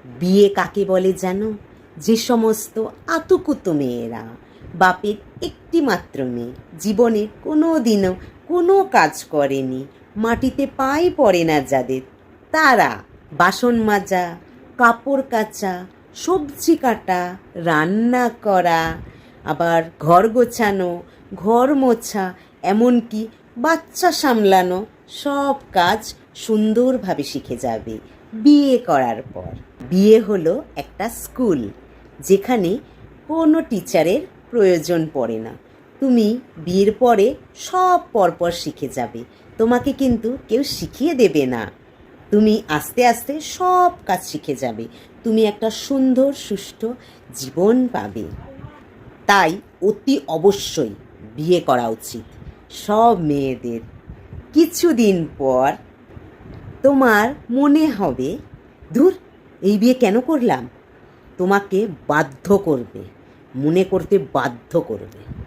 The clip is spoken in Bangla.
বিয়ে কাকে বলে জানো? যে সমস্ত আতুকুতো মেয়েরা, বাপের একটি মাত্র মেয়ে, জীবনে কোনো দিনও কোনো কাজ করেনি, মাটিতে পাই পড়ে না যাদের, তারা বাসন মাজা, কাপড় কাচা, সবজি কাটা, রান্না করা, আবার ঘর গোছানো, ঘর মোছা, এমনকি বাচ্চা সামলানো, সব কাজ সুন্দরভাবে শিখে যাবে বিয়ে করার পর। বিয়ে হলো একটা স্কুল, যেখানে কোনো টিচারের প্রয়োজন পড়ে না। তুমি বিয়ের পরে সব পরপর শিখে যাবে, তোমাকে কিন্তু কেউ শিখিয়ে দেবে না। তুমি আস্তে আস্তে সব কাজ শিখে যাবে, তুমি একটা সুন্দর সুষ্ঠু জীবন পাবে। তাই অতি অবশ্যই বিয়ে করা উচিত সব মেয়েদের। কিছুদিন পর তোমার মনে হবে, ধুর, এই বিয়ে কেন করলাম? তোমাকে বাধ্য করবে, মনে করতে বাধ্য করবে।